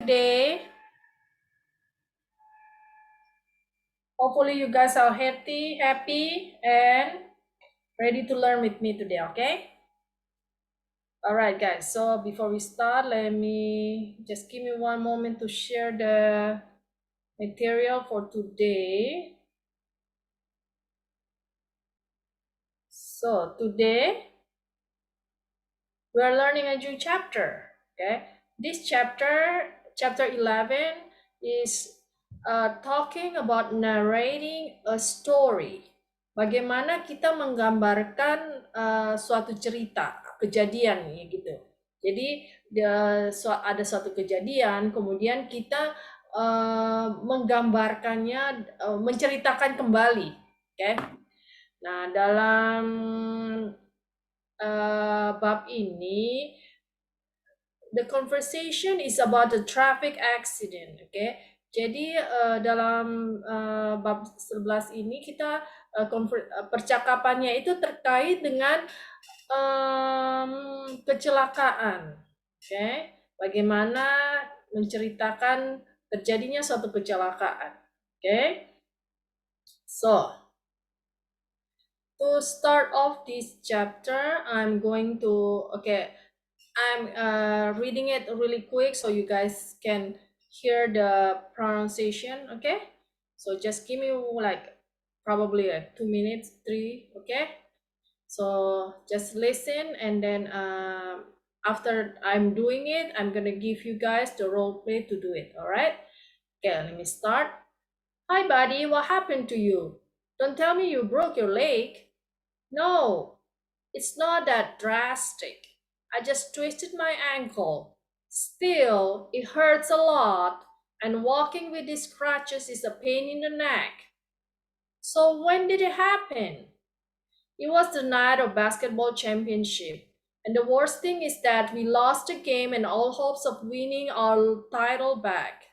day. Hopefully you guys are happy, and ready to learn with me today, okay? All right, guys. So before we start, let me just give me one moment to share the material for today. So today, we're learning a new chapter, okay? This chapter 11, is talking about narrating a story. Bagaimana kita menggambarkan suatu cerita, kejadian ya gitu. Jadi ada suatu kejadian, kemudian kita menggambarkannya, menceritakan kembali, okay? Nah, dalam bab ini, the conversation is about the traffic accident, okay? Jadi dalam bab 11 ini kita percakapannya itu terkait dengan kecelakaan, okay? Bagaimana menceritakan terjadinya suatu kecelakaan, okay? So, to start off this chapter, I'm going to, I'm reading it really quick so you guys can hear the pronunciation, okay? So just give me like probably 2 minutes, 3, okay? So just listen, and then after I'm doing it, I'm gonna give you guys the role play to do it, all right? Okay, let me start. Hi, buddy, what happened to you? Don't tell me you broke your leg. No, it's not that drastic. I just twisted my ankle. Still, it hurts a lot, and walking with these crutches is a pain in the neck. So when did it happen? It was the night of basketball championship. And the worst thing is that we lost the game and all hopes of winning our title back.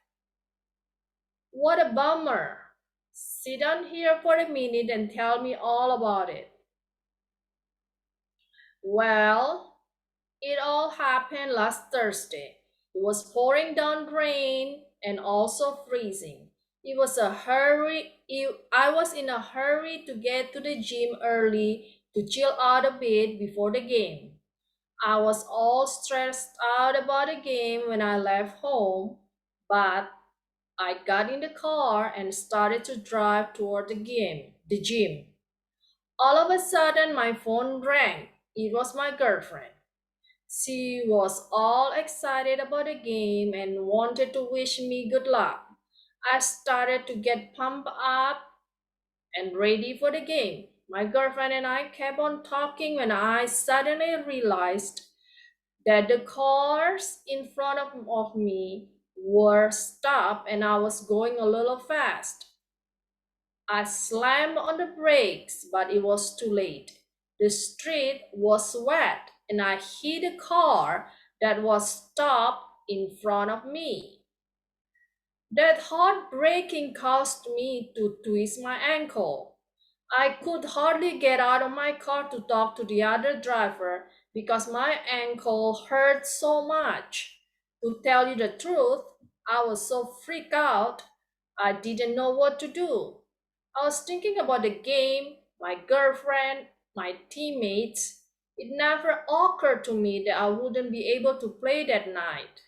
What a bummer. Sit down here for a minute and tell me all about it. Well, it all happened last Thursday. It was pouring down rain and also freezing. I was in a hurry to get to the gym early to chill out a bit before the game. I was all stressed out about the game when I left home, but I got in the car and started to drive toward the gym. All of a sudden, my phone rang. It was my girlfriend. She was all excited about the game and wanted to wish me good luck. I started to get pumped up and ready for the game. My girlfriend and I kept on talking when I suddenly realized that the cars in front of me were stopped and I was going a little fast. I slammed on the brakes, but it was too late. The street was wet and I hit a car that was stopped in front of me. That hard braking caused me to twist my ankle. I could hardly get out of my car to talk to the other driver because my ankle hurt so much. To tell you the truth, I was so freaked out, I didn't know what to do. I was thinking about the game, my girlfriend, my teammates. It never occurred to me that I wouldn't be able to play that night.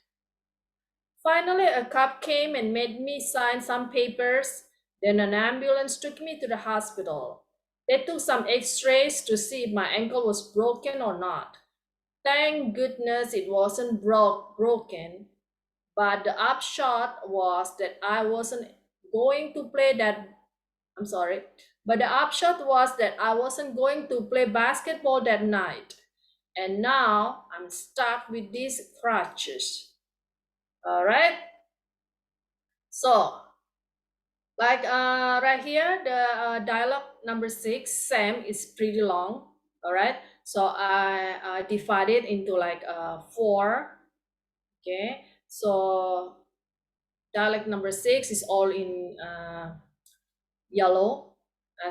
Finally, a cop came and made me sign some papers. Then an ambulance took me to the hospital. They took some x-rays to see if my ankle was broken or not. Thank goodness it wasn't broken, but the upshot was that I wasn't going to play basketball that night. And now I'm stuck with these crutches. All right. So, like right here, the dialogue number 6, Sam, is pretty long. All right. So I divided into like 4. Okay. So dialogue number 6 is all in yellow.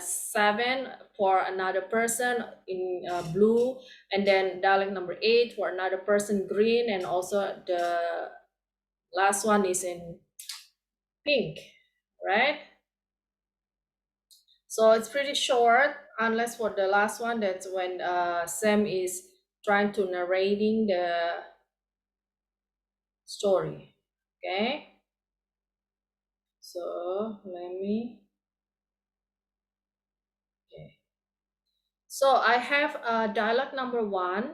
7 for another person in blue, and then dialogue number 8 for another person green, and also the Last one is in pink, right? So it's pretty short, unless for the last one, that's when Sam is trying to narrating the story. Okay, so let me. Okay, so I have dialogue number 1.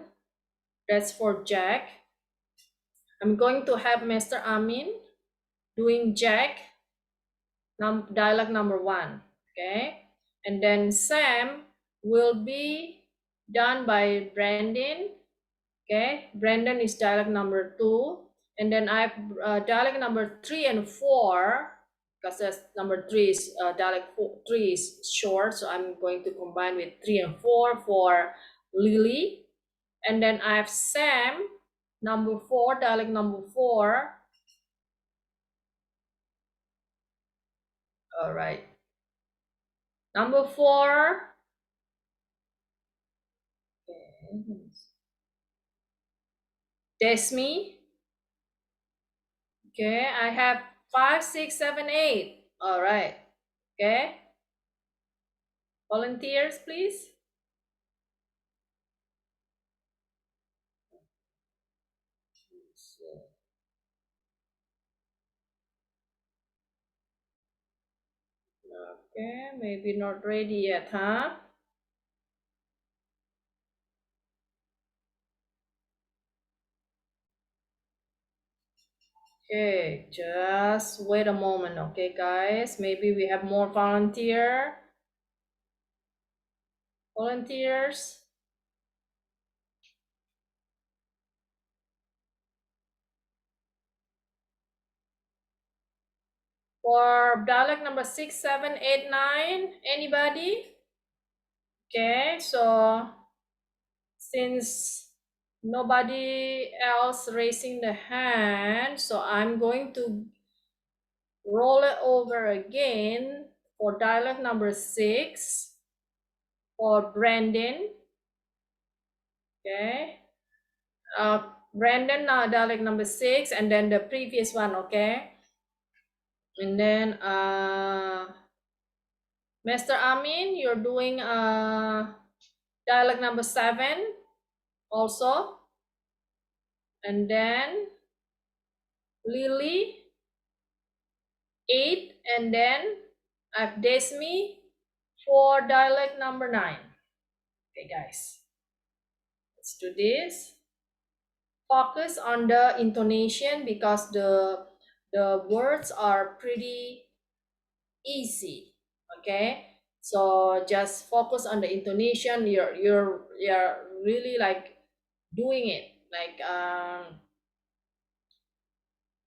That's for Jack. I'm going to have Mr. Amin doing Jack, dialogue number 1. Okay, and then Sam will be done by Brandon. Okay, Brandon is dialogue number 2, and then I have dialogue number 3 and 4, because that's number 3 is dialogue 3 is short, so I'm going to combine with 3 and 4 for Lily, and then I have Sam number 4, dialogue number 4. All right, number 4. Okay. Desmi. Okay, I have 5, 6, 7, 8. All right. Okay. Volunteers, please. Okay, maybe not ready yet, huh? Okay, just wait a moment, okay, guys? Maybe we have more volunteers. For dialogue number 6, 7, 8, 9, anybody? Okay, so since nobody else raising the hand, so I'm going to roll it over again for dialogue number 6 for Brandon. Okay, Brandon, dialogue number 6, and then the previous one. Okay, and then Mr. Amin, you're doing dialogue number 7 also, and then Lily 8, and then I have Desmi for dialogue number 9. Okay, guys, let's do this. Focus on the intonation because the words are pretty easy. Okay, so just focus on the intonation. You're really like doing it like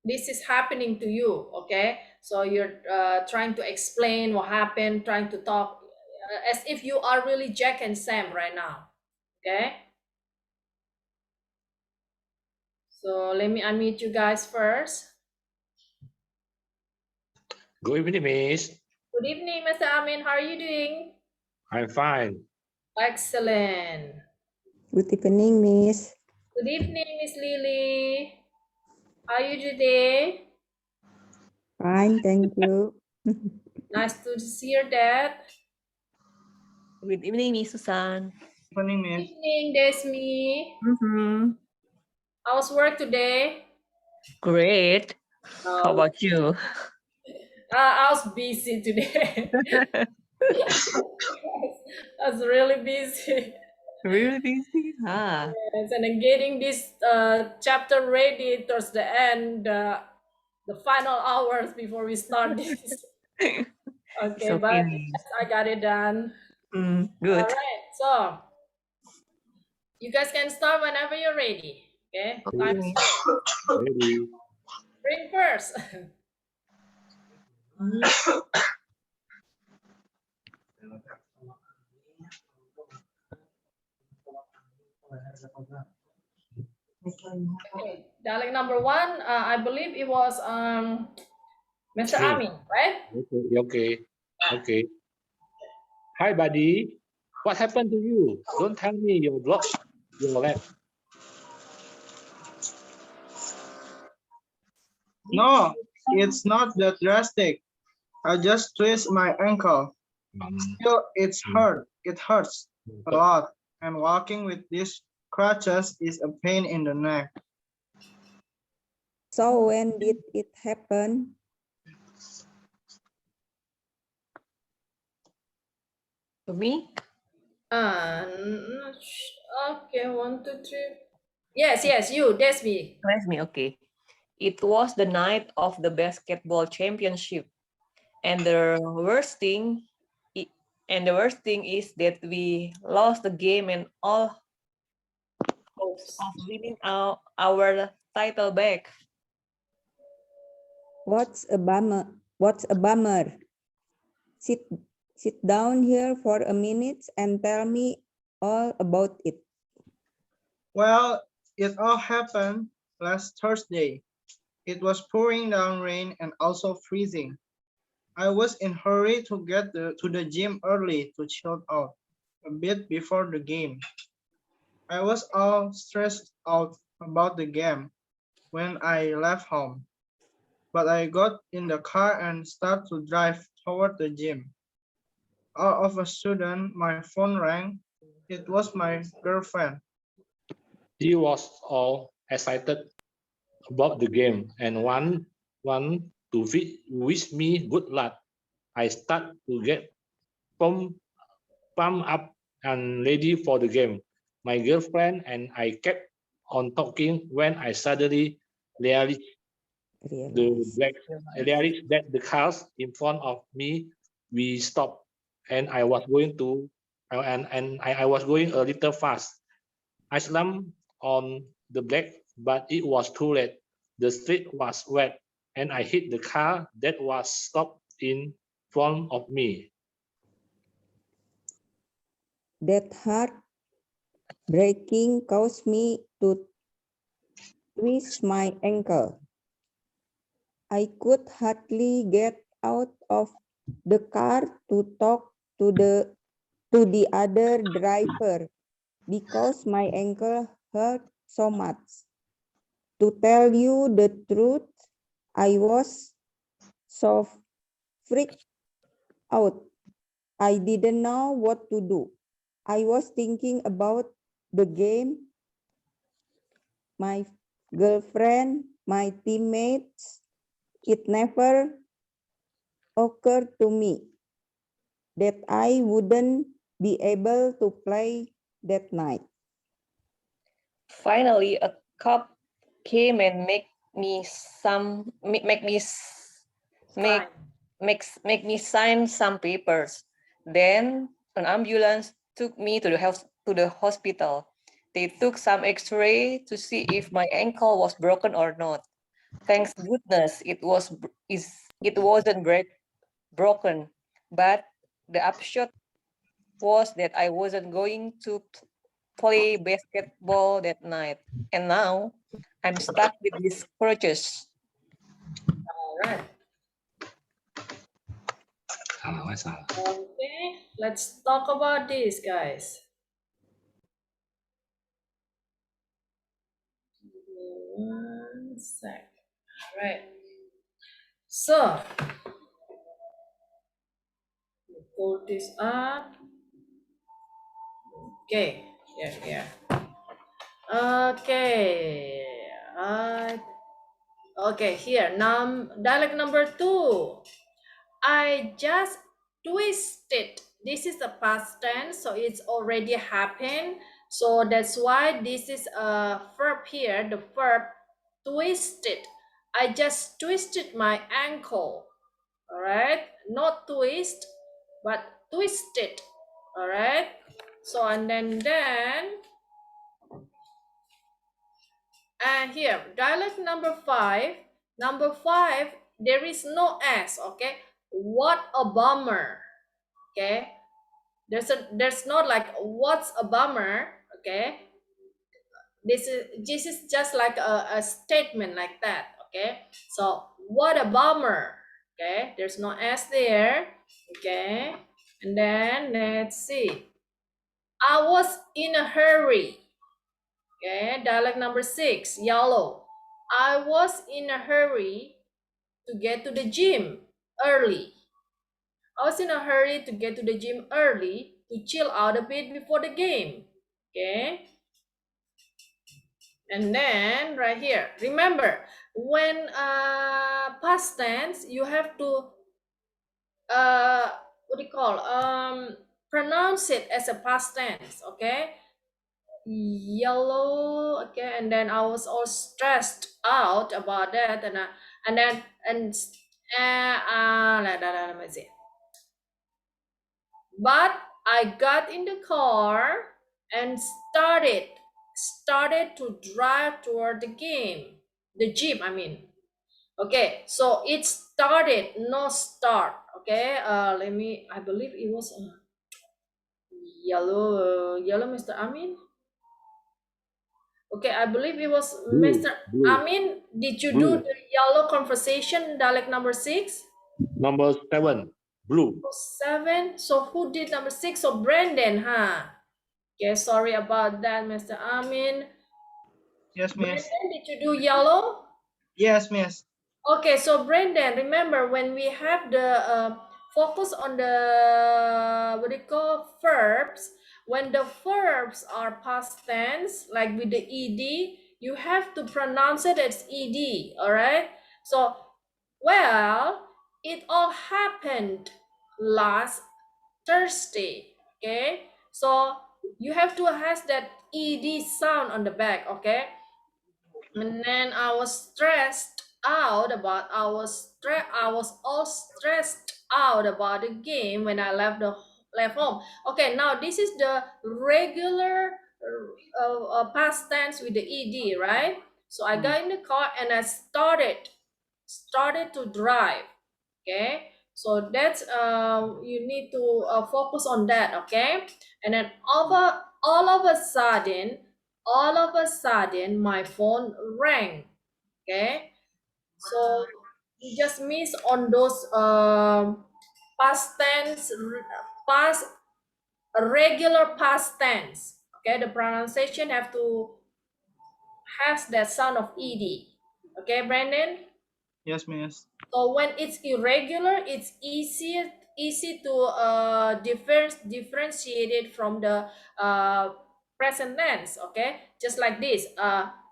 this is happening to you. Okay, so you're trying to explain what happened, trying to talk as if you are really Jack and Sam right now. Okay, so let me unmute you guys first. Good evening, Miss. Good evening, Mr. Amin. How are you doing? I'm fine. Excellent. Good evening, Miss. Good evening, Miss Lily. How are you today? Fine, thank you. Nice to hear that. Good evening, Miss Susan. Good evening, Desmi. How's work today? Great. How about you? I was busy today. I was really busy. Really busy? Ah. Yes, and then getting this chapter ready towards the end, the final hours before we start this. Okay, So but yes, I got it done. Good. All right, so you guys can start whenever you're ready. Okay, time is Ready. bring first. Okay, dialogue number 1, I believe it was Mr. Me. Amin, right? Okay. Hi, buddy. What happened to you? Don't tell me your leg. No, it's not that drastic. I just twist my ankle. Still, It hurts a lot. And walking with these crutches is a pain in the neck. So when did it happen? To me? Okay, 1, 2, 3. Yes, you. That's me. That's me, okay. It was the night of the basketball championship. And the worst thing is that we lost the game and all hopes of winning our title back. What's a bummer? What's a bummer? Sit down here for a minute and tell me all about it. Well, it all happened last Thursday. It was pouring down rain and also freezing. I was in a hurry to get to the gym early to chill out a bit before the game. I was all stressed out about the game when I left home, but I got in the car and started to drive toward the gym. All of a sudden, my phone rang. It was my girlfriend. He was all excited about the game and want to wish me good luck. I start to get pumped, pumped up and ready for the game. My girlfriend and I kept on talking when I suddenly realized the Realize. black realized that the cars in front of me we stopped and I was going to I was going a little fast. I slammed on the brake, but it was too late. The street was wet, and I hit the car that was stopped in front of me. That hard braking caused me to twist my ankle. I could hardly get out of the car to talk to the other driver because my ankle hurt so much. To tell you the truth, I was so freaked out. I didn't know what to do. I was thinking about the game, my girlfriend, my teammates. It never occurred to me that I wouldn't be able to play that night. Finally, a cop came and make me Fine. sign some papers. Then an ambulance took me to the hospital. They took some X-ray to see if my ankle was broken or not. Thanks goodness it wasn't broken, but the upshot was that I wasn't going to play basketball that night. And now I'm stuck with these crutches. All right. Okay, let's talk about this, guys. One sec. All right. So, pull this up. Okay. Yeah. Okay. Okay. Here. Dialect number 2. I just twisted. This is the past tense, so it's already happened. So that's why this is a verb here, the verb twisted. I just twisted my ankle. All right, not twist, but twisted. All right. So and and here dialect number 5. Number 5, there is no s. Okay, what a bummer. Okay, there's not like what's a bummer. Okay, this is just like a statement like that. Okay, so what a bummer. Okay, there's no s there. Okay, and then let's see, I was in a hurry. Okay, dialect number 6, yellow. I was in a hurry to get to the gym early. I was in a hurry to get to the gym early to chill out a bit before the game. Okay. And then right here, remember when past tense, you have to what do you call pronounce it as a past tense. Okay, yellow. Okay, and then I was all stressed out about that, and then let me see. But I got in the car and started to drive toward the gym, I mean. Okay, so it started, no start. Okay, I believe it was yellow, Mr. Amin. Okay, I believe it was Mr. Blue. Amin. Did you do Blue. the yellow conversation, dialect number 6? Number 7. Blue. 7. So who did number 6? So Brandon, huh? Okay, sorry about that, Mr. Amin. Yes, miss. Brandon, did you do yellow? Yes, miss. Okay, so Brandon, remember when we have the focus on the what do you call verbs, when the verbs are past tense, like with the ed, you have to pronounce it as ed. All right. So, well, it all happened last Thursday. Okay, so you have to have that ed sound on the back. Okay, and then I was stressed out about I was all stressed out about the game when I left home. Okay, now this is the regular past tense with the ed, right? So I got in the car and I started to drive. Okay, so that's you need to focus on that. Okay, and then all of a sudden my phone rang. Okay, so you just miss on those past tense, past regular past tense. Okay, the pronunciation have to has that sound of ed. Okay, Brandon. Yes, miss. So when it's irregular, it's easy to differentiate it from the present tense. Okay, just like this.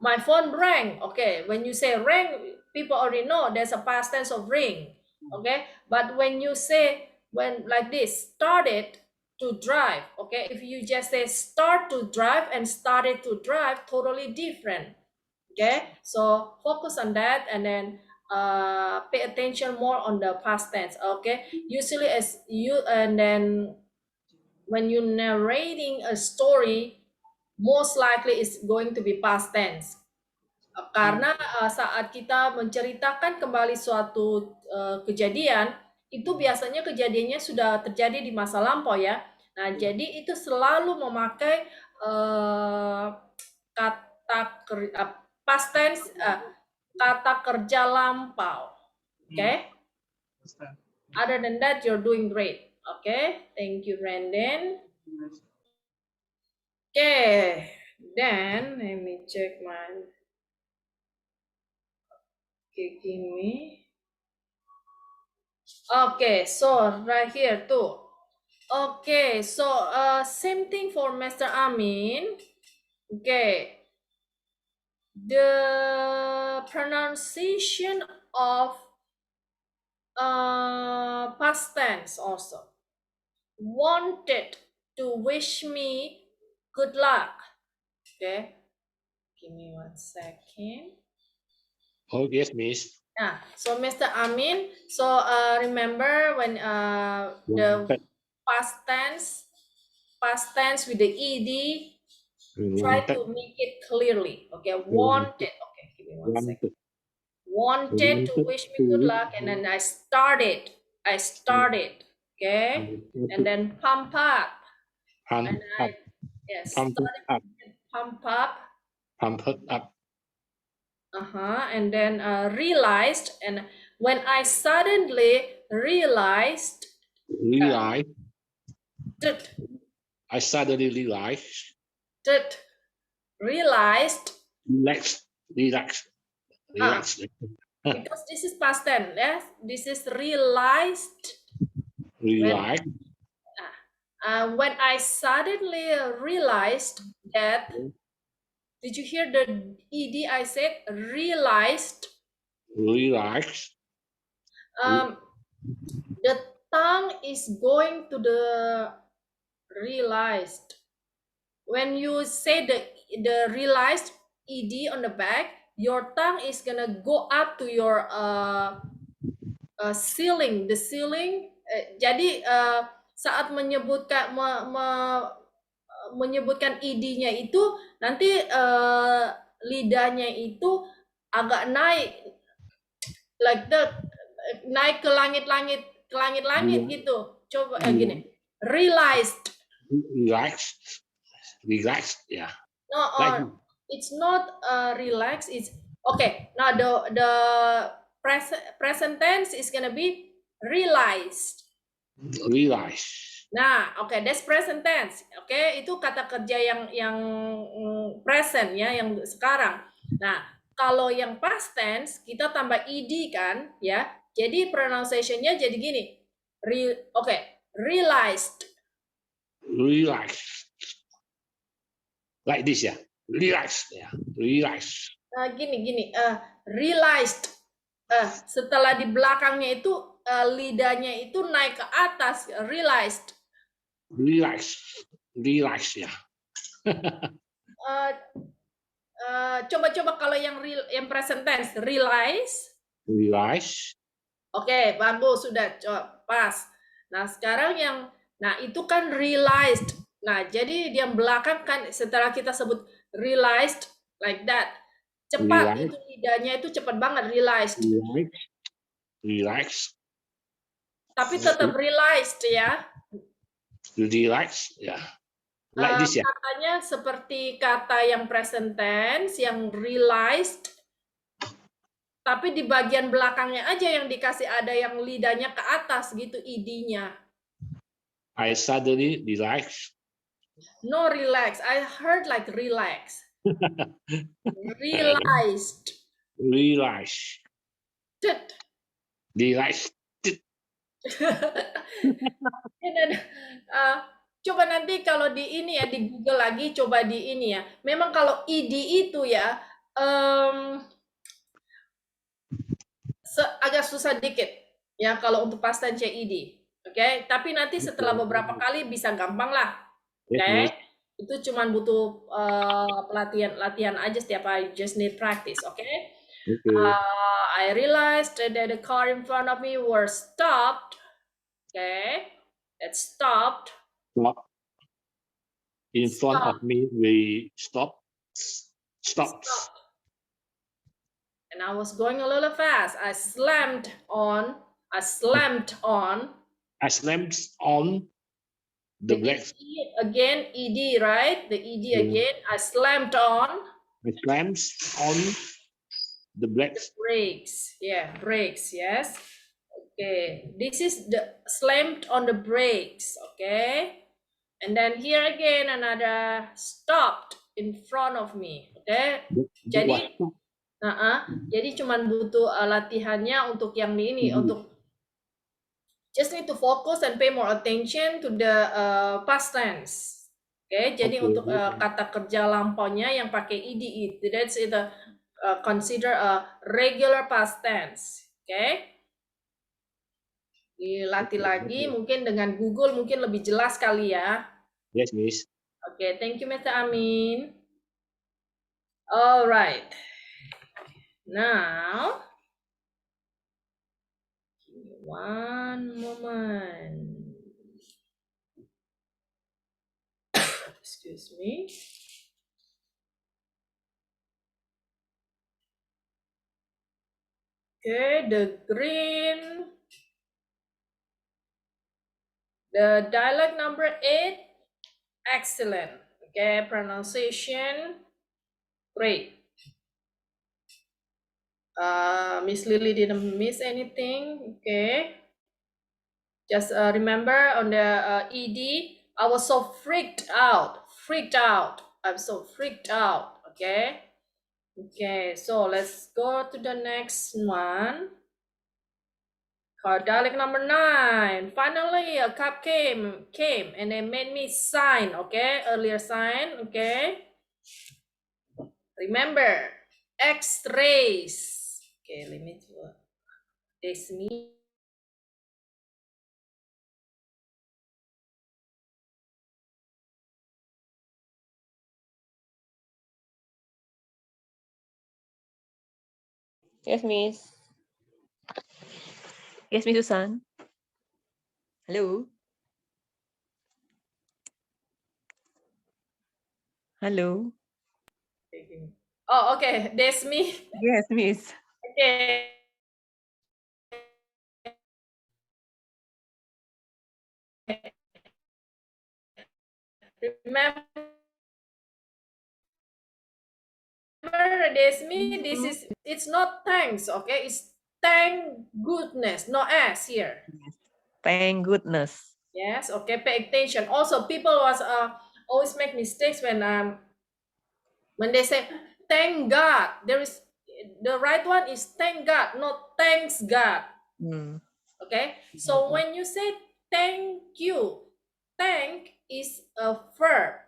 My phone rang. Okay, when you say rang, people already know there's a past tense of ring. Okay, but when you say when like this, started to drive. Okay, if you just say start to drive and started to drive, totally different. Okay, so focus on that and then pay attention more on the past tense. Okay, usually as you and then when you narrating a story, most likely is going to be past tense. Karena saat kita menceritakan kembali suatu kejadian, itu biasanya kejadiannya sudah terjadi di masa lampau ya. Nah, jadi itu selalu memakai kata past tense, kata kerja lampau. Okay? Other than that, you're doing great. Okay? Thank you, Brandon. Okay. Then, let me check mine. Okay, give me. Okay, so right here too. Okay, so same thing for Mr. Amin. Okay. The pronunciation of past tense also. Wanted to wish me good luck. Okay. Give me 1 second. Oh, yes, miss. So Mr. Amin, so remember when the past tense with the ed, try to make it clearly. Okay, wanted. Okay, give me 1 second. Wanted to wish me good luck, and then I started. Okay, and then pump up. Pump And up. Pump started up. pump up. Pump up. And then realized, and when I suddenly realized that I suddenly realized. realized Relax. because this is past tense. Yes, this is realized. Relax. When I suddenly realized that, did you hear the ed I said? Realized. Relax. Um, the tongue is going to the realized. When you say the realized ed on the back, your tongue is gonna go up to your ceiling, the ceiling. Jadi saat menyebutkan id-nya itu nanti lidahnya itu agak naik, like that, naik ke langit-langit gitu. Coba gini, realized. Relax. Relax. Yeah. No, Like it's not relax. It's okay. Now the present tense is gonna be realized. relax. Nah, oke, that's present tense. Oke, itu kata kerja yang present ya, yang sekarang. Nah, kalau yang past tense kita tambah ed kan, ya. Jadi pronunciation-nya jadi gini. Oke, realized. Relax. Like this, yeah. Relax. Yeah. Relax. Gini, realized. Setelah di belakangnya itu lidahnya itu naik ke atas, realized. Relax. Relax, yeah. Coba kalau yang present tense, realize. Relax. Oke, bagus, sudah pas. Nah, sekarang itu kan realized. Nah, jadi yang belakang kan setelah kita sebut realized like that, cepat, Realized. itu lidahnya itu cepat banget, realized. Relax. Relax. Tapi tetap realized ya. Relax. Yeah. Like this, yeah. Katanya seperti kata yang present tense, yang realized, tapi di bagian belakangnya aja yang dikasih ada yang lidahnya ke atas gitu, id-nya. I suddenly relax. No, relax. I heard like relax. Realized. Relax. Tet. Relax. Coba nanti kalau di ini ya, di Google lagi, coba di ini ya. Memang kalau id itu ya agak susah dikit ya kalau untuk past tense id. Oke, tapi nanti setelah beberapa kali bisa gampang lah. Oke, itu cuman butuh latihan aja setiap hari. Just need practice. Oke. I realized that the car in front of me were stopped. Okay, it stopped. Stop. In front of me, we stop. And I was going a little fast. I slammed on the brakes. Again, ed, right? The ed again. I slammed on. It slams on the brakes. Brakes. Yeah, brakes. Yes. Okay. This is the slammed on the brakes. Okay. And then here again, another stopped in front of me. Okay. Jadi cuman butuh latihannya untuk yang ini, untuk just need to focus and pay more attention to the past tense. Okay, jadi untuk kata kerja lampaunya yang pakai ed, that's it. Consider a regular past tense. Okay. Dilatih lagi, mungkin dengan Google mungkin lebih jelas kali ya. Yes, Miss. Okay, thank you, Mr. Amin. All right. Now, one moment. Excuse me. Okay, the dialogue number 8, excellent. Okay, pronunciation, great. Miss Lily didn't miss anything. Okay. Just remember on the ed, I was so freaked out. I'm so freaked out. Okay. Okay, so let's go to the next one. Dialect number 9. Finally, a cup came and they made me sign, okay? Earlier sign, okay? Remember, X-rays. Okay, let me do this me. Yes, Miss. Yes, Miss Susan. Hello. Hello. Oh, okay, that's me. Yes, Miss. Okay. Remember, that's me. This is, it's not thanks, okay? It's thank goodness, no S here. Yes. Thank goodness. Yes, okay, pay attention. Also, people was always make mistakes when they say thank God. There is, the right one is thank God, not thanks God. Mm. Okay, so when you say thank you, thank is a verb.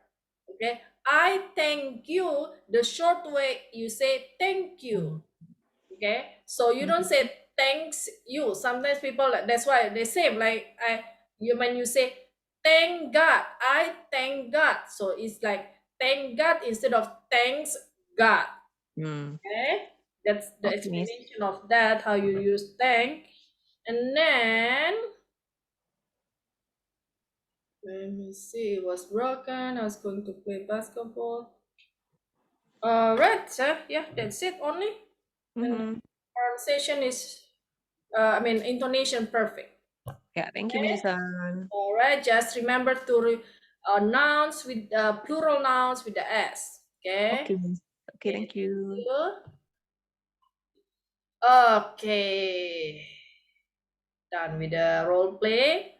Okay, I thank you. The short way you say thank you. Okay, so you don't say thanks you. Sometimes people, that's why they say like you, when you say thank God, I thank God, so it's like thank God instead of thanks God. Mm. Okay, that's the Okay, Miss. explanation of that, how you use thank. And then let me see, it was broken. I was going to play basketball. Right, yeah, that's it only. And Mm-hmm. pronunciation is I mean intonation perfect. Yeah, thank you, Miss Susan. All right, just remember to nouns with plural nouns with the S. Okay. Okay, Miss. Okay, Okay, thank thank you. you. Okay, done with the role play.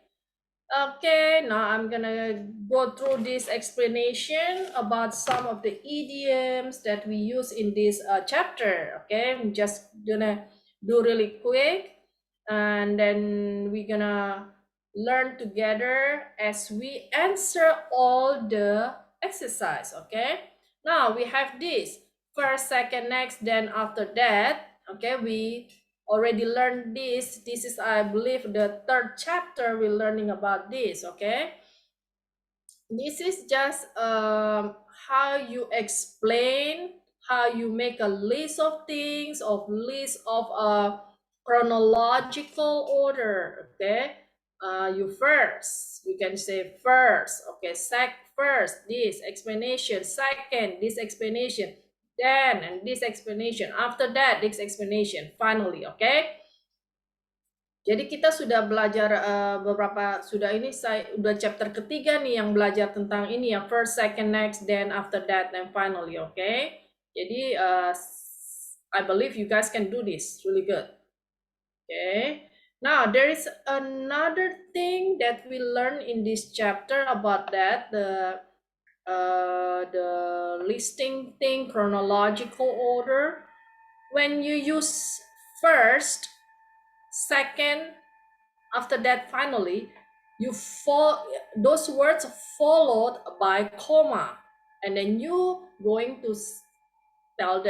Okay, now I'm gonna go through this explanation about some of the idioms that we use in this chapter. Okay, I'm just gonna do really quick, and then we're gonna learn together as we answer all the exercise. Okay, now we have this first, second, next, then after that. Okay, we already learned this. This is, I believe, the third chapter we're learning about this. Okay, this is just how you explain, how you make a list of things, of list of chronological order. Okay, you first, you can say first. Okay, first this explanation, second this explanation, then and this explanation, after that this explanation, finally. Okay, jadi kita sudah belajar beberapa, sudah ini saya udah chapter ketiga nih yang belajar tentang ini yang first, second, next, then after that, and finally, okay? Jadi I believe you guys can do this really good. Okay. Now there is another thing that we learn in this chapter about that, the listing thing, chronological order. When you use first, second, after that, finally, you those words followed by comma, and then you going to tell the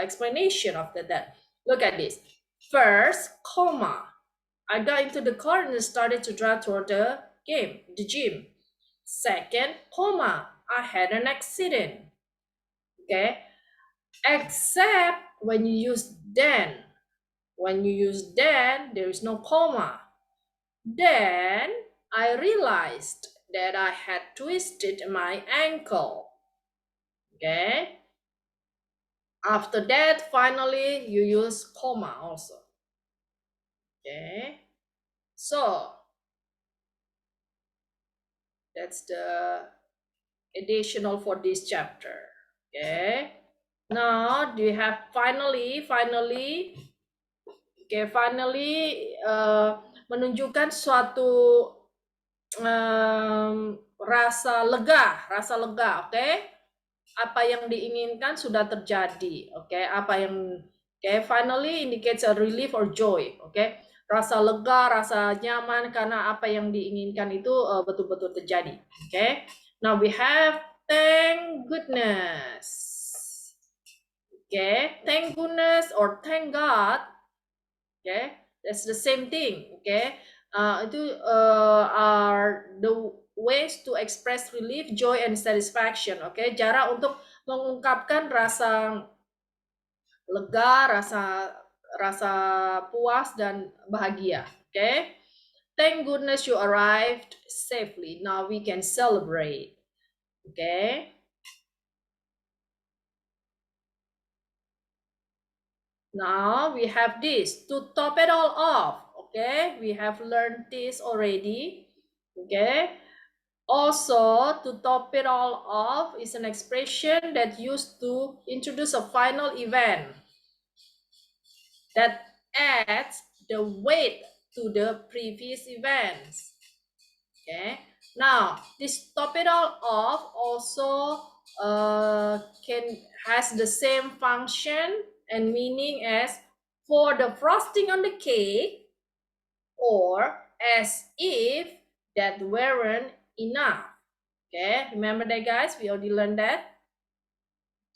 explanation after that. Look at this. First, comma. I got into the car and started to drive toward the gym. Second, comma. I had an accident. Okay. Except when you use then. When you use then, there is no comma. Then I realized that I had twisted my ankle. Okay. After that, finally, you use comma also. Okay. So that's the additional for this chapter. Okay. Now, do you have finally, okay, finally, menunjukkan suatu rasa lega, oke? apa yang diinginkan sudah terjadi. Oke, apa yang finally indicates a relief or joy. Oke, rasa lega, rasa nyaman karena apa yang diinginkan itu betul-betul terjadi. Oke, now we have thank goodness. Okay, thank goodness or thank God. Okay, that's the same thing. Okay, itu are the ways to express relief, joy, and satisfaction. Okay, cara untuk mengungkapkan rasa lega, rasa puas dan bahagia. Okay, thank goodness you arrived safely. Now we can celebrate. Okay. Now we have this to top it all off. Okay, we have learned this already. Okay, also to top it all off is an expression that used to introduce a final event that adds the weight to the previous events. Okay, now this top it all off also has the same function and meaning as for the frosting on the cake, or as if that weren't enough. Okay, remember that, guys? We already learned that.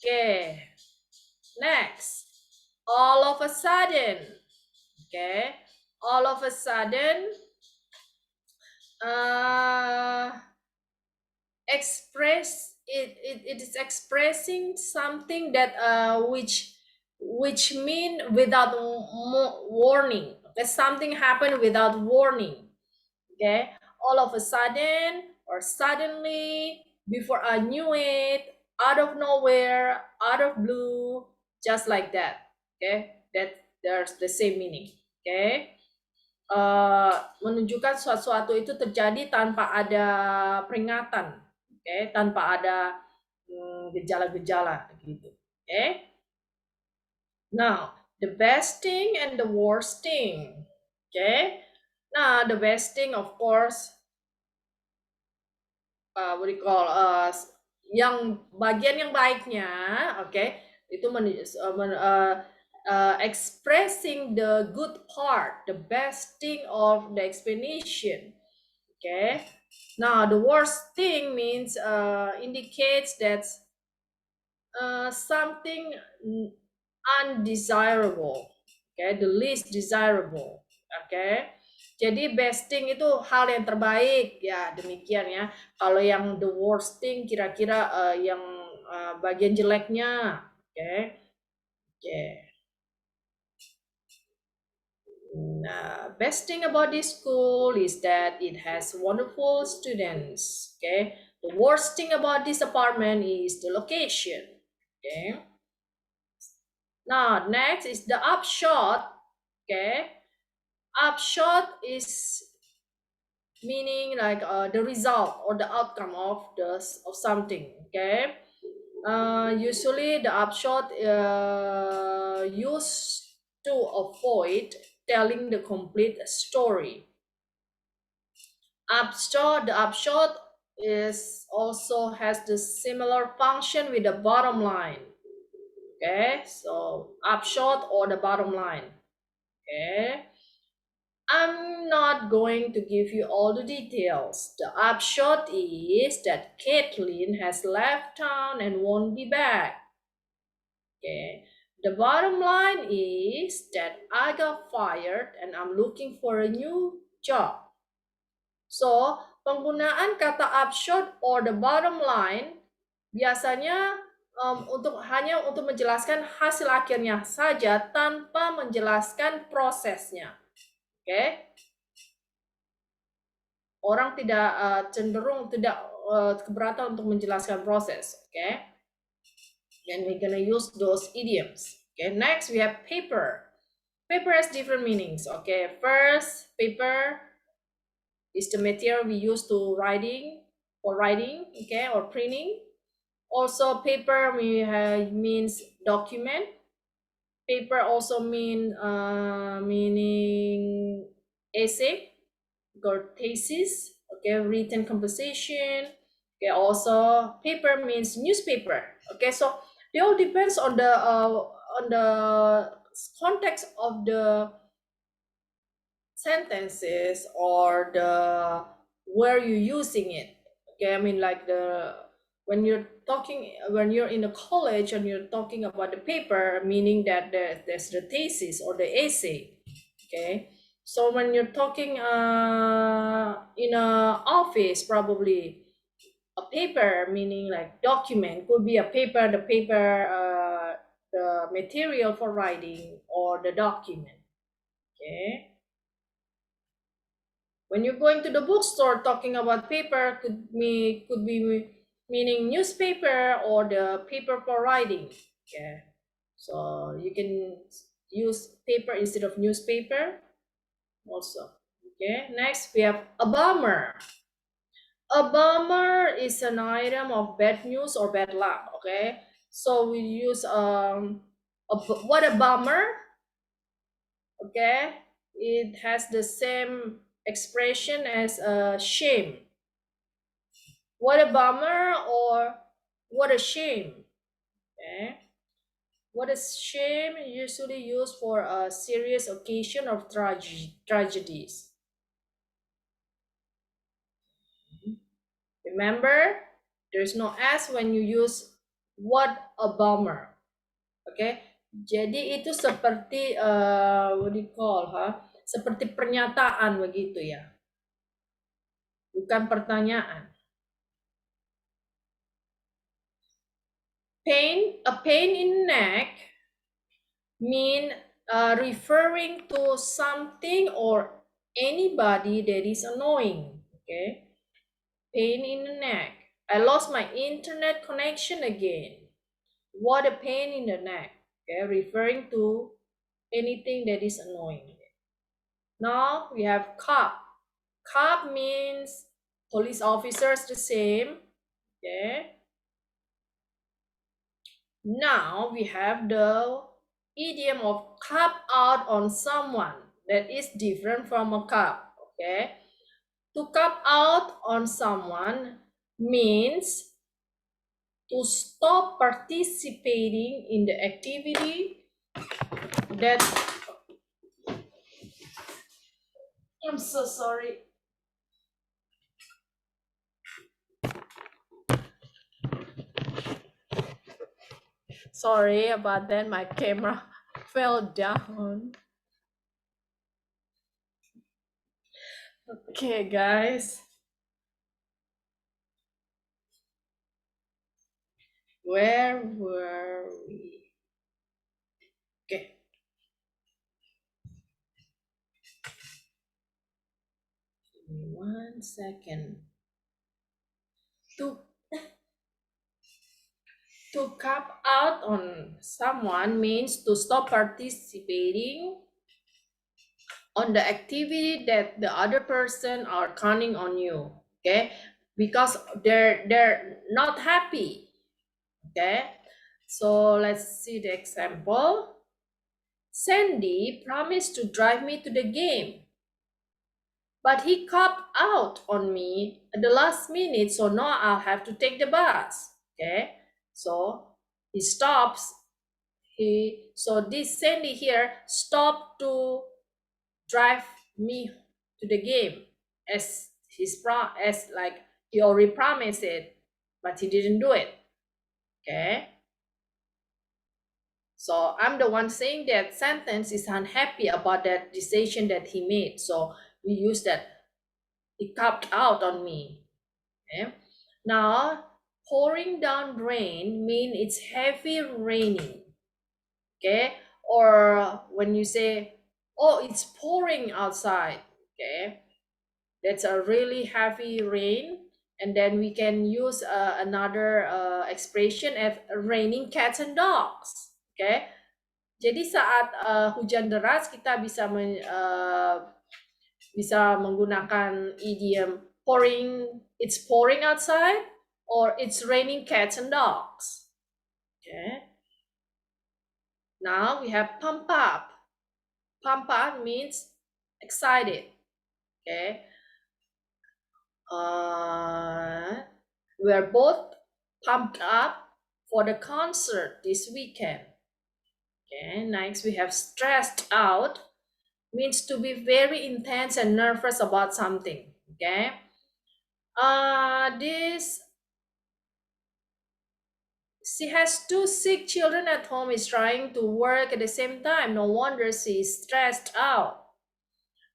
Okay, next, all of a sudden. Okay, all of a sudden, it is expressing something that which mean without warning. That something happened without warning. Okay, all of a sudden or suddenly, before I knew it, out of nowhere, out of blue, just like that. Okay, that there's the same meaning. Okay, menunjukkan sesuatu itu terjadi tanpa ada peringatan, tanpa ada gejala-gejala gitu. Now the best thing and the worst thing. Nah, the best thing, of course, what do you call, yang bagian yang baiknya, itu expressing the good part, the best thing of the explanation. Okay, now the worst thing means indicates that something undesirable. Okay, the least desirable. Okay, jadi best thing itu hal yang terbaik, ya demikian ya. Kalau yang the worst thing kira-kira yang bagian jeleknya. Okay. Best thing about this school is that it has wonderful students. Okay, the worst thing about this apartment is the location. Okay, now next is the upshot. Okay, upshot is meaning like the result or the outcome of something. Okay, usually the upshot used to avoid telling the complete story. The upshot is also has the similar function with the bottom line. Okay, so upshot or the bottom line. Okay, I'm not going to give you all the details. The upshot is that Caitlin has left town and won't be back. Okay, the bottom line is that I got fired and I'm looking for a new job. So, penggunaan kata upshot or the bottom line biasanya hanya untuk menjelaskan hasil akhirnya saja tanpa menjelaskan prosesnya. Okay? Orang tidak cenderung tidak keberatan untuk menjelaskan proses. Okay? Then we're gonna use those idioms. Okay, next we have paper. Paper has different meanings. Okay, first, paper is the material we use to writing, okay, or printing. Also, paper means document. Paper also meaning essay or thesis. Okay, written composition. Okay, also paper means newspaper. Okay, so they all depends on the context of the sentences or the where you're using it. Okay, I mean like the when you're in a college and you're talking about the paper, meaning that there's the thesis or the essay. Okay, so when you're talking in a office, probably a paper meaning like document could be a paper, the material for writing or the document. Okay, when you're going to the bookstore, talking about paper could be meaning newspaper or the paper for writing. Okay, so you can use paper instead of newspaper also. Okay, next we have a bummer. A bummer is an item of bad news or bad luck. Okay, so we use what a bummer. Okay, it has the same expression as a shame. What a bummer or what a shame. Okay, what a shame usually used for a serious occasion of tragedies. Remember, there's no s when you use what a bummer. Oke, jadi itu seperti what do you call, seperti pernyataan begitu ya, bukan pertanyaan. A pain in neck mean referring to something or anybody that is annoying. Okay, pain in the neck. I lost my internet connection again. What a pain in the neck. Okay, referring to anything that is annoying. Now we have cop. Cop means police officers, the same. Okay. Now we have the idiom of cop out on someone. That is different from a cop. Okay. To cop out on someone means to stop participating in the activity that I'm so sorry. Sorry about that. My camera fell down. Okay, guys. Where were we? Okay. Give me 1 second. To to cap out on someone means to stop participating on the activity that the other person are counting on you. Okay, because they're not happy. Okay, so let's see the example. Sandy promised to drive me to the game, but he copped out on me at the last minute, so now I'll have to take the bus. Okay, so he stops. So this Sandy here stopped to drive me to the game as as like he already promised it, but he didn't do it. Okay. So I'm the one saying that sentence is unhappy about that decision that he made. So we use that he copped out on me. Okay. Now pouring down rain mean it's heavy raining. Okay. Or when you say, oh, it's pouring outside. Okay. That's a really heavy rain. And then we can use another expression as raining cats and dogs. Okay. Jadi saat hujan deras kita bisa menggunakan idiom it's pouring outside or it's raining cats and dogs. Okay. Now we have pump up. Pump up means excited. Okay. We are both pumped up for the concert this weekend. Okay, next we have stressed out, means to be very intense and nervous about something. Okay, this she has two sick children at home, is trying to work at the same time. No wonder she is stressed out.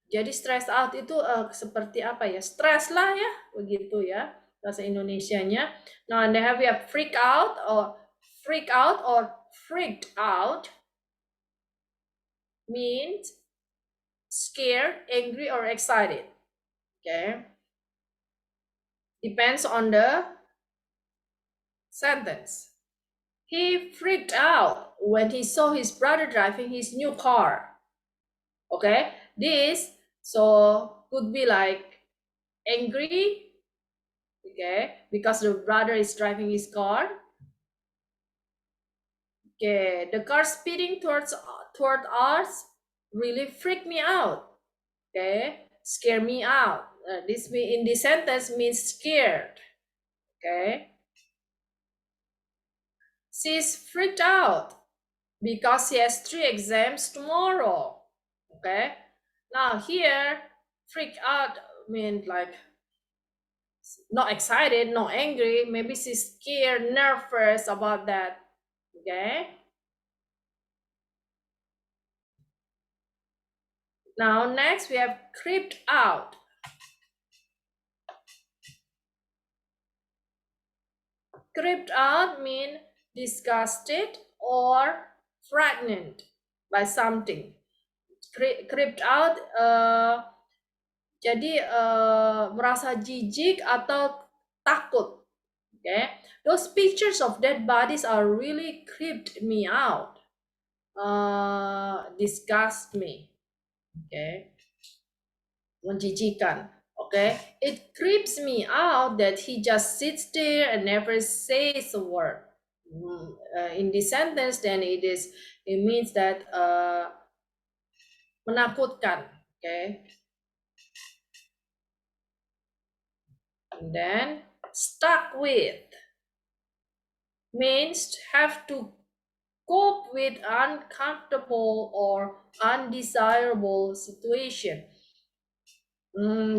Jadi stressed out itu seperti apa ya? Stress lah ya, begitu ya bahasa Indonesianya. Now and then we have freak out or freaked out means scared, angry, or excited. Okay, depends on the sentence. He freaked out when he saw his brother driving his new car. Okay, this so could be like angry, okay, because the brother is driving his car. Okay, the car speeding toward us really freaked me out. Okay, scare me out. This in this sentence means scared. Okay, she's freaked out because she has 3 exams tomorrow. Okay, now here freak out means like not excited, not angry. Maybe she's scared, nervous about that. Okay. Now next we have creeped out. Creeped out mean disgusted or frightened by something. Creeped out jadi merasa jijik atau takut. Okay, those pictures of dead bodies are really creeped me out. Disgust me. Okay, menjijikan. Okay, it creeps me out that he just sits there and never says a word. In this sentence, then it means that menakutkan. Okay, and then stuck with means have to cope with uncomfortable or undesirable situation.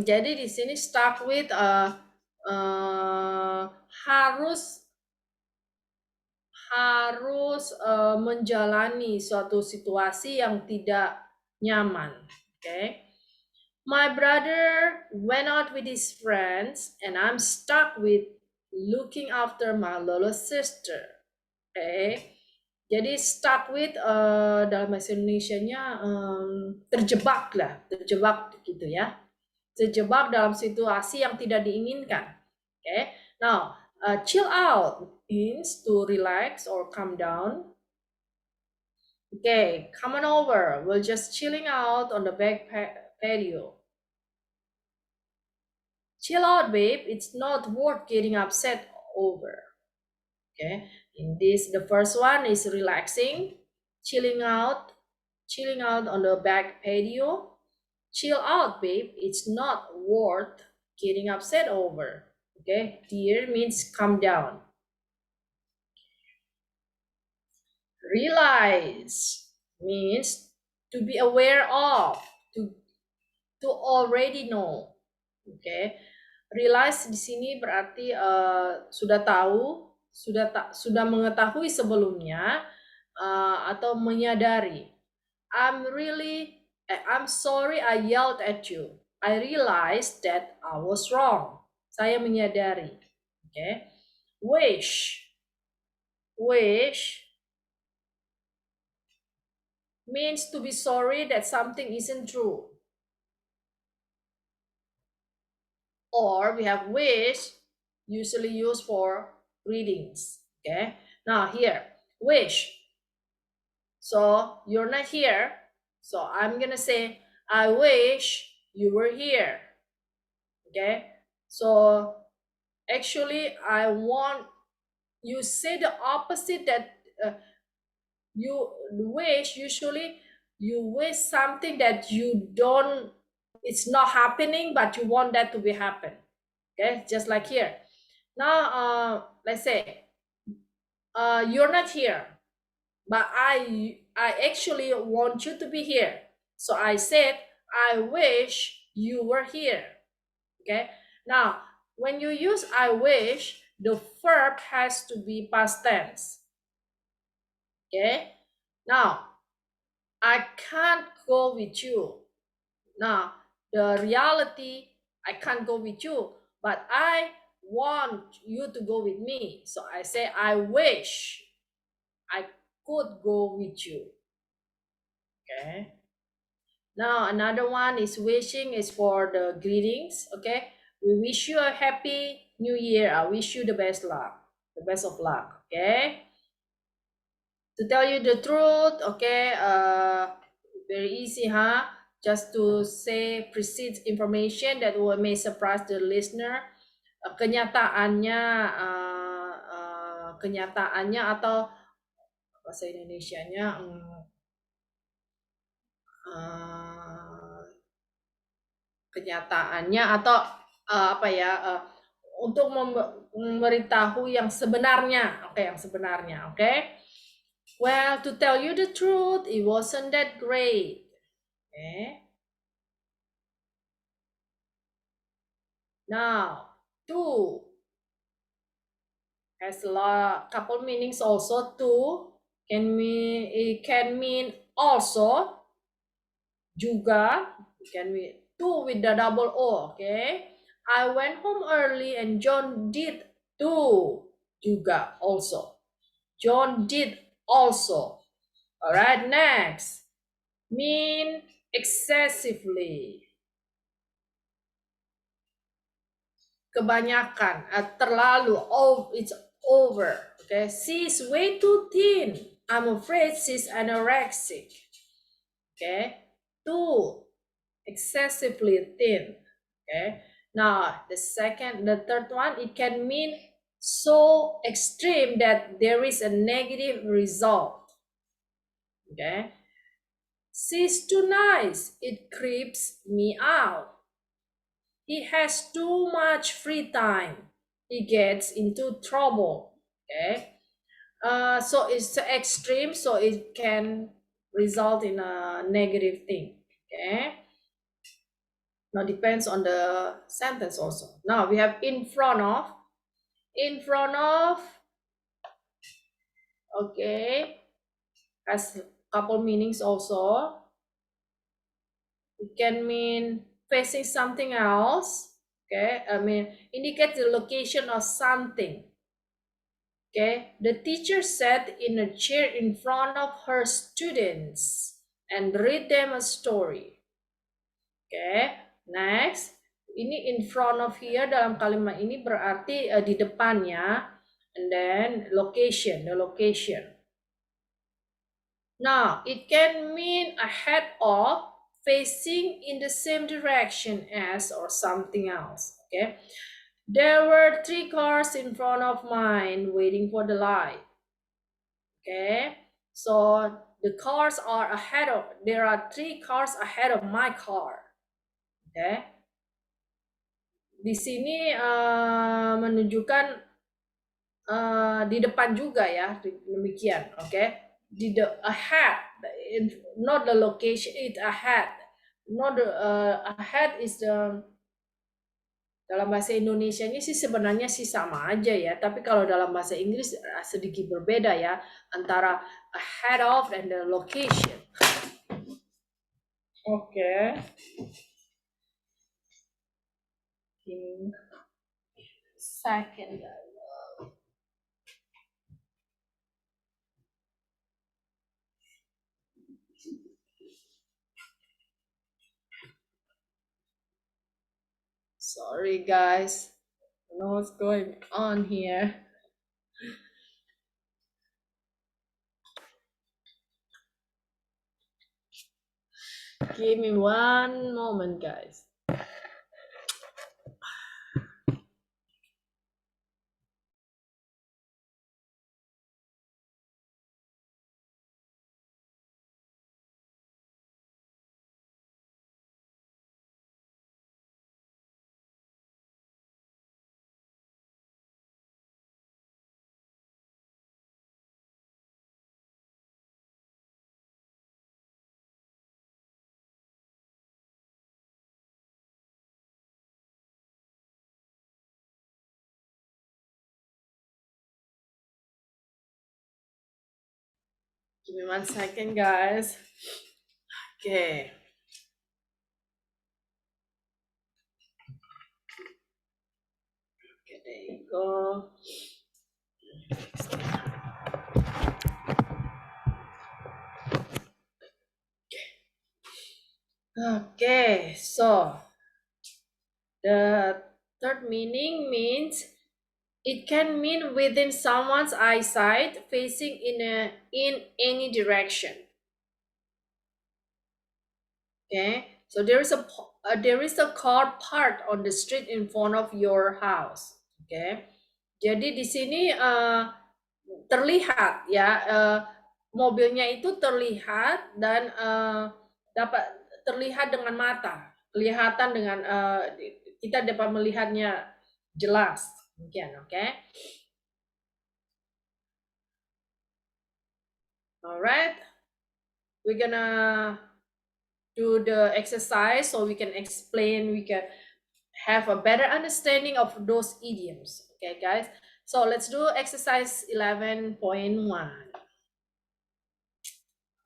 Jadi di sini stuck with harus menjalani suatu situasi yang tidak nyaman. Okay. My brother went out with his friends and I'm stuck with looking after my little sister. Okay. Jadi stuck with dalam bahasa Indonesianya terjebak gitu ya. Terjebak dalam situasi yang tidak diinginkan. Okay. Now, chill out means to relax or calm down. Okay, come on over. We're just chilling out on the back patio. Chill out, babe. It's not worth getting upset over. Okay, in this, the first one is relaxing, chilling out on the back patio. Chill out, babe. It's not worth getting upset over. Okay, dear means calm down. Realize means to be aware of, to already know. Okay, realize di sini berarti sudah tahu, sudah mengetahui sebelumnya atau menyadari. I'm sorry I yelled at you. I realized that I was wrong. Saya menyadari. Okay. Wish means to be sorry that something isn't true. Or we have wish, usually used for greetings. Okay. Now here, wish. So you're not here. So I'm gonna say, I wish you were here. Okay. So actually, I want you say the opposite that you wish. Usually, you wish something that you don't. It's not happening, but you want that to be happen. Okay, just like here. Now, let's say you're not here, but I actually want you to be here. So I said, I wish you were here. Okay. Now, when you use I wish, the verb has to be past tense. Okay. Now, I can't go with you. Now, the reality, I can't go with you, but I want you to go with me. So I say, I wish I could go with you. Okay. Now, another one is wishing is for the greetings. Okay. We wish you a happy new year. I wish you the best luck, the best of luck. Okay. To tell you the truth, okay, very easy, huh? Just to say precise information that may surprise the listener. Kenyataannya, kenyataannya atau bahasa Indonesianya, kenyataannya atau apa ya? Untuk memberitahu yang sebenarnya, oke, yang sebenarnya, oke. Well, to tell you the truth, it wasn't that great. Okay. Now, to has a couple meanings also. To it can mean also, juga, it can mean to with the double O, okay? I went home early and John did too, juga also. John did also. All right, next. Mean excessively. Kebanyakan, terlalu, it's over. Okay, she's way too thin. I'm afraid she's anorexic. Okay, too excessively thin. Okay, now the third one, it can mean so extreme that there is a negative result. Okay, she's too nice. It creeps me out. He has too much free time. He gets into trouble. Okay. So it's extreme, so it can result in a negative thing. Okay. Now depends on the sentence also. Now we have in front of. In front of. Okay. Has a couple meanings also. It can mean facing something else. Okay. I mean, indicate the location of something. Okay, the teacher sat in a chair in front of her students and read them a story. Okay, next. Ini in front of here dalam kalimat ini berarti di depannya, and then location, the location. Now, it can mean ahead of, facing in the same direction as, or something else. Okay. There were 3 cars in front of mine waiting for the light. Okay, so the cars are there are 3 cars ahead of my car. Okay, di sini menunjukkan di depan juga ya, demikian. Okay, ahead, not the location, it ahead, not the ahead is the. Dalam bahasa Indonesia ini sih sebenarnya sih sama aja ya, tapi kalau dalam bahasa Inggris sedikit berbeda ya, antara ahead of and the location. Okay. Second. Sorry guys, I don't know what's going on here. Give me one moment, guys. Give me 1 second, guys. Okay. Okay, there you go. Okay, so the third meaning means it can mean within someone's eyesight, facing in any direction. Okay, so there is a car parked on the street in front of your house. Okay, jadi di sini terlihat ya, mobilnya itu terlihat dan dapat terlihat dengan mata, kelihatan dengan kita dapat melihatnya jelas. Mungkin, oke. Alright, we're gonna do the exercise so we can explain, we can have a better understanding of those idioms. Okay, guys. So let's do exercise 11.1.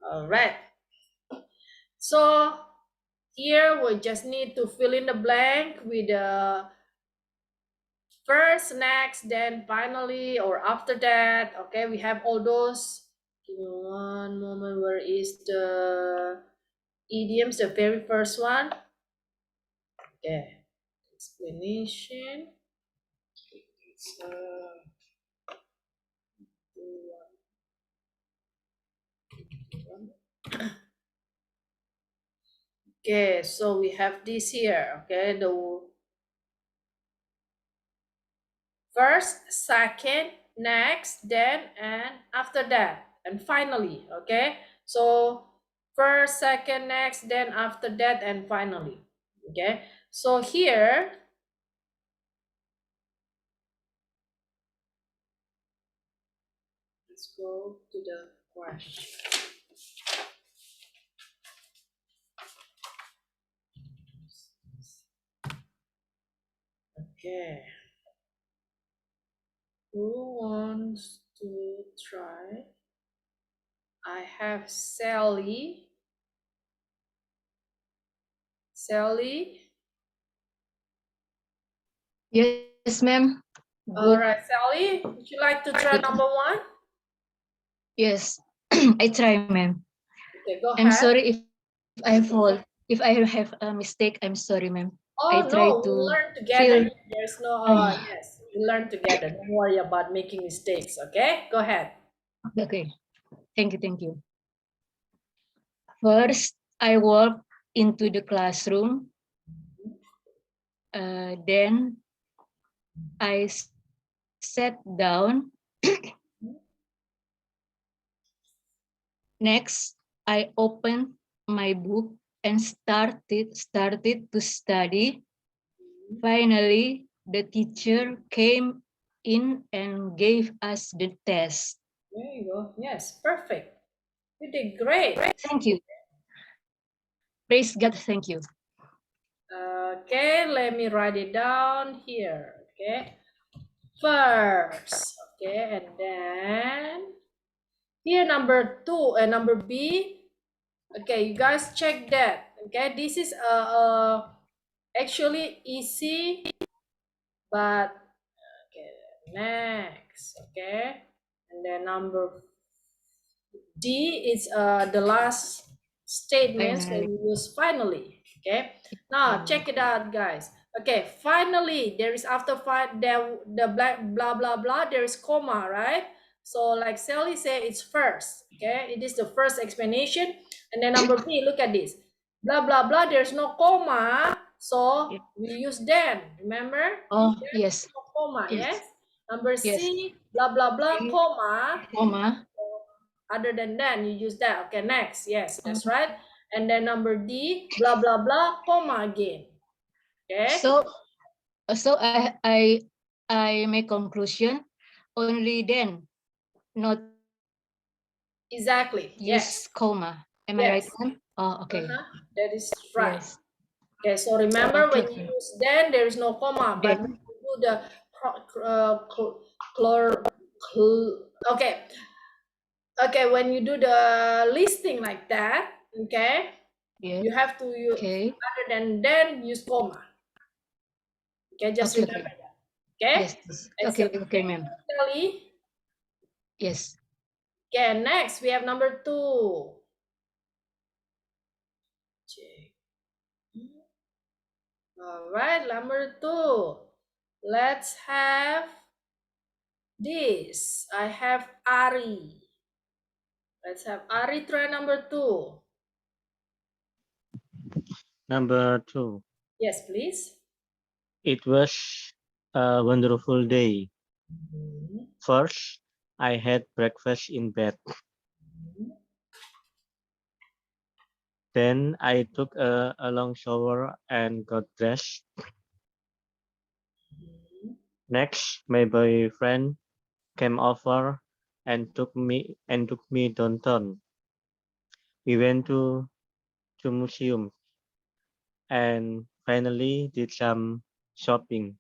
All right. So here we just need to fill in the blank with the first, next, then finally, or after that. Okay, we have all those. Give me one moment. Where is the idioms? The very first one. Okay. Explanation. Okay, so we have this here. Okay, the first, second, next, then, and after that, and finally. Okay, so first, second, next, then, after that, and finally. Okay, so here let's go to the question. Okay, who wants to try? I have Sally. Sally. Yes, ma'am. All Good. right, Sally, would you like to try number one? Yes, I try, ma'am. Okay, go I'm ahead. sorry if I fall. If I have a mistake, I'm sorry, ma'am. I Oh try no, we to learn together. feel. There's no Ah, yes, we learn together. Don't worry about making mistakes, okay? Go ahead. okay. Thank you. Thank you. First, I walk into the classroom. Then I sat down. Next, I opened my book and started to study. Finally, the teacher came in and gave us the test. There you go. Yes, perfect. You did great. Thank you. Praise God, thank you. Okay, let me write it down here. Okay. First. Okay, and then here number 2 and number B. Okay, you guys check that. Okay, this is actually easy, but okay, next. Okay, and then number D is the last statement, so Finally. we use finally. Okay, now check it out, guys. Okay, finally, there is after the blah blah blah, there is comma, right? So like Sally said, it's first. Okay, it is the first explanation, and then number B, look at this, blah blah blah, there's no comma, so we use then, remember? Oh, There's yes. no comma. Yes. Yes, number Yes. C, blah blah blah, comma. Comma. Other than that, you use that. Okay, next. Yes, that's right. And then number D, blah blah blah, comma again. Okay. So I make conclusion only then, not Exactly. use Yes. comma. Am I right, Yes. ma'am? Oh, okay. That is right. Yes. Okay. So remember, Okay, when you use then, there is no comma. But when Then, you do the okay. Okay, when you do the listing like that, okay, Yeah. you have to use Okay. other than then use comma. Okay, just Okay. remember Okay. that. Okay, Yes. Yes. it's Okay. Okay, ma'am. Sally. Yes. Okay, next we have number 2. Check. All right, number 2. Let's have this. I have Ari. Let's have Ari try number 2. Number 2. Yes, please. It was a wonderful day. Mhm. First, I had breakfast in bed. Then I took a long shower and got dressed. Next, my boyfriend came over and took me downtown. We went to museum and finally did some shopping.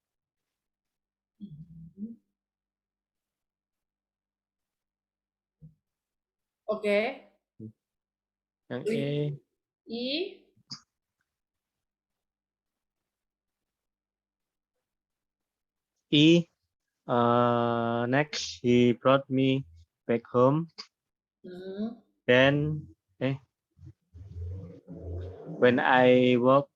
Okay. Yang With E, E. E. Next, he brought me back home. Mhm. Then, when I walked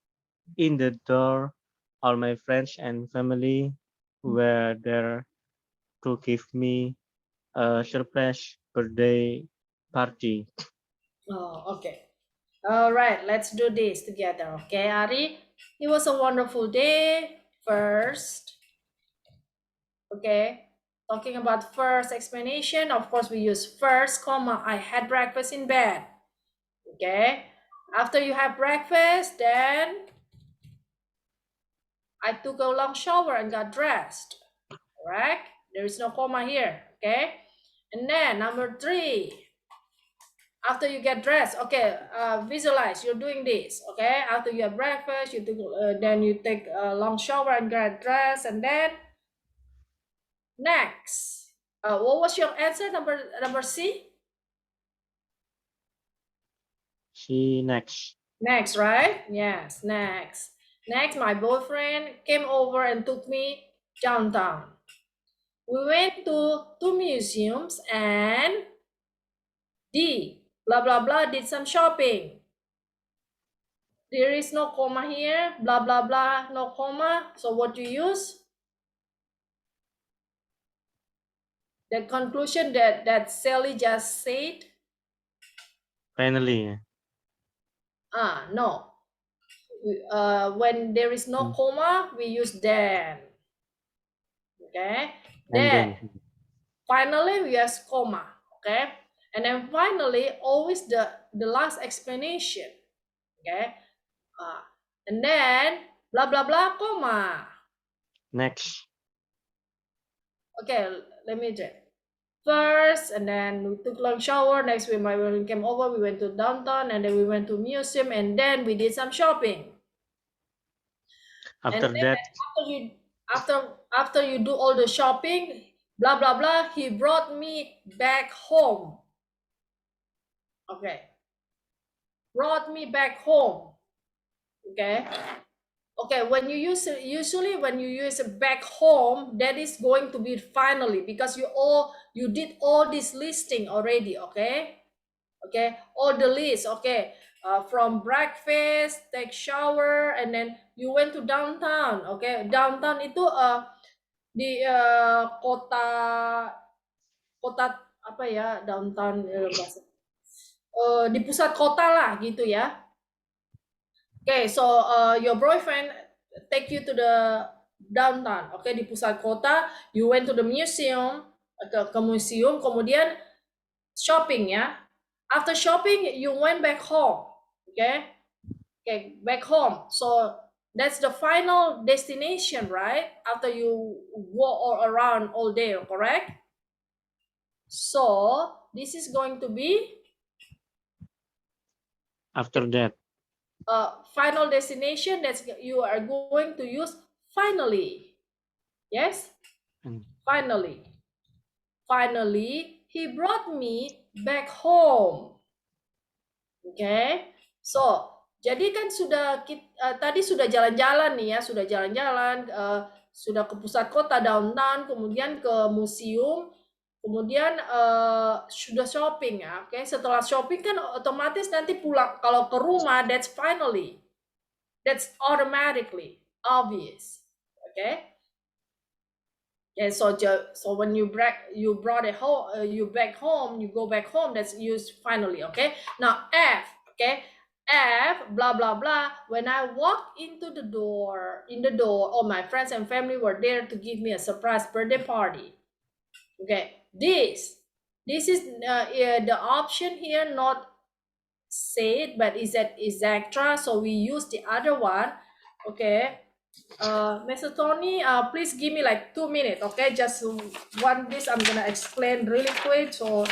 in the door, all my friends and family were there to give me a surprise birthday party. Oh, okay. All right, let's do this together. Okay, Ari. It was a wonderful day. First, okay. Talking about first explanation, of course, we use first, comma, I had breakfast in bed. Okay. After you have breakfast, then I took a long shower and got dressed. Correct? There is no comma here. Okay. And then number 3, after you get dressed, okay, visualize you're doing this. Okay, after you have breakfast, then you take a long shower and get dressed, and then next, what was your answer? Number C. See next. Next, right? Yes, next, my boyfriend came over and took me downtown. We went to 2 museums and D blah blah blah did some shopping. There is no comma here, blah blah blah, no comma. So what you use? The conclusion that Sally just said. Finally, No. When there is no comma, we use then. Okay. and Then then finally we use comma. Okay. And then finally, always the last explanation. Okay. And then blah blah blah comma. next. Okay, let me check. First, and then we took long shower. Next, when we came over, we went to downtown, and then we went to museum, and then we did some shopping. And After then that, after you do all the shopping, blah blah blah, he brought me back home. Okay, brought me back home. Okay. Okay, when you use usually when you use back home, that is going to be finally, because you did all this listing already. Okay. Okay, all the list. Okay, from breakfast, take shower, and then you went to downtown. Okay, downtown itu di kota kota apa ya, downtown bahasa di pusat kota lah gitu ya. Okay, so your boyfriend take you to the downtown. Okay, di pusat kota, you went to the museum, ke museum, kemudian shopping ya. After shopping, you went back home. Okay, okay, back home. So that's the final destination, right? After you walk all around all day, correct? So this is going to be after that, final destination. That's you are going to use finally. Yes, and finally. Finally, he brought me back home. Okay, so jadi kan tadi sudah jalan-jalan nih ya, sudah jalan-jalan, sudah ke pusat kota downtown, kemudian ke museum, kemudian sudah shopping ya. Oke, setelah shopping kan otomatis nanti pulang kalau ke rumah, that's automatically obvious. Okay. Yeah, so when you brought it home, you go back home. That's used finally. Okay. Now F. Okay. F. Blah blah blah. When I walked into the door, all my friends and family were there to give me a surprise birthday party. Okay. This is the option here. Not say it, but is extra. So we use the other one. Okay. Mr. Tony, please give me like 2 minutes, okay? Just one this I'm gonna explain really quick. So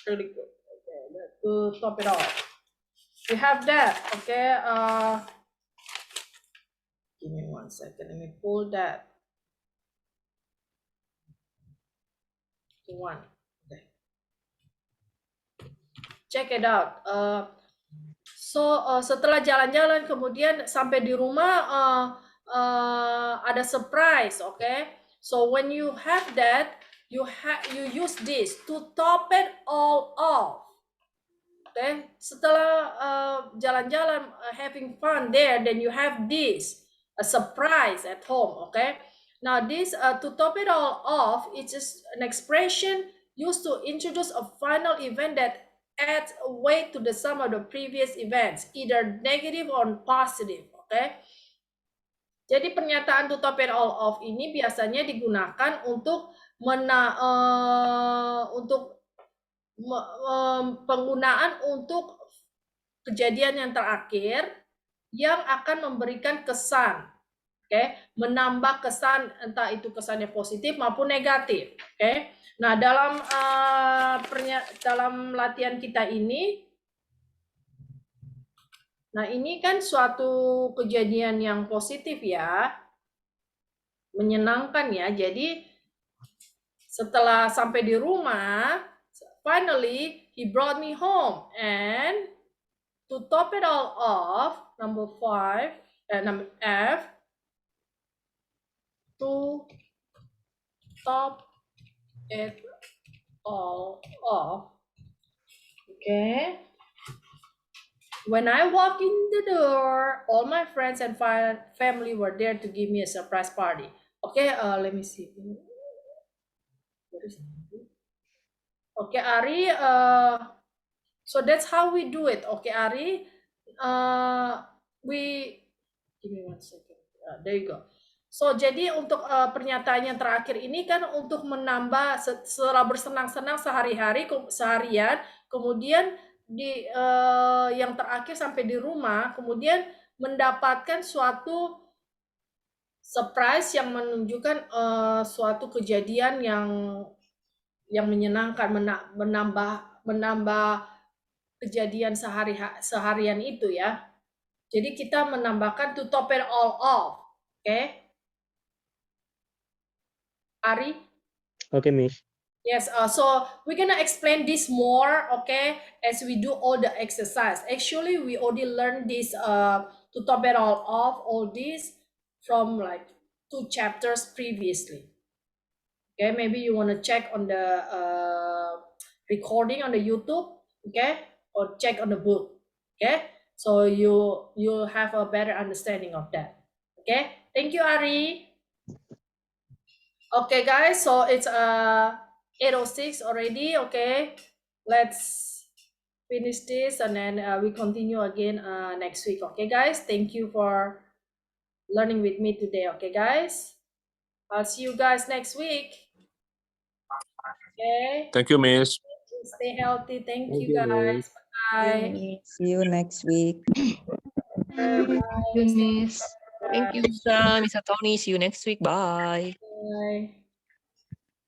really quick. Okay, to top it off. We have that, okay? Give me 1 second. Let me pull that. One. Okay. Check it out. Setelah jalan-jalan kemudian sampai di rumah ada surprise, okay? So when you have that, you use this to top it all off. Okay? Setelah jalan-jalan having fun there, then you have this a surprise at home, okay? Now this to top it all off, it's just an expression used to introduce a final event that adds a weight to the sum of the previous events, either negative or positive. Okay. Jadi pernyataan to top it all off ini biasanya digunakan untuk penggunaan untuk kejadian yang terakhir yang akan memberikan kesan, menambah kesan, entah itu kesannya positif maupun negatif. Nah, dalam latihan kita ini, nah ini kan suatu kejadian yang positif ya, menyenangkan ya. Jadi setelah sampai di rumah, finally he brought me home, and to top it all off, number F, to top it all off. Okay. When I walk in the door, all my friends and family were there to give me a surprise party. Okay, let me see. Okay, Ari. So that's how we do it. Okay, Ari. Give me 1 second. There you go. So jadi untuk pernyataan yang terakhir ini kan untuk menambah setelah bersenang-senang seharian, kemudian yang terakhir sampai di rumah, kemudian mendapatkan suatu surprise yang menunjukkan suatu kejadian yang menyenangkan, menambah kejadian seharian itu ya. Jadi kita menambahkan to top it all off. Okay. Ari? Okay, Miss. Yes, so we're gonna explain this more, okay, as we do all the exercise. Actually, we already learned this to top it all off, all this from like 2 chapters previously. Okay, maybe you want to check on the recording on the YouTube, okay, or check on the book, okay, so you have a better understanding of that. Okay, thank you, Ari. Okay, guys, so it's 8:06 already. Okay, let's finish this and then we continue again next week. Okay, guys, thank you for learning with me today. Okay, guys, I'll see you guys next week. Okay, Thank you, Miss. stay healthy. Thank Thank you, you, guys. Miss. Bye. See you next week. Bye. Miss. Thank you, Mr. Tony. See you next week. Bye. Bye.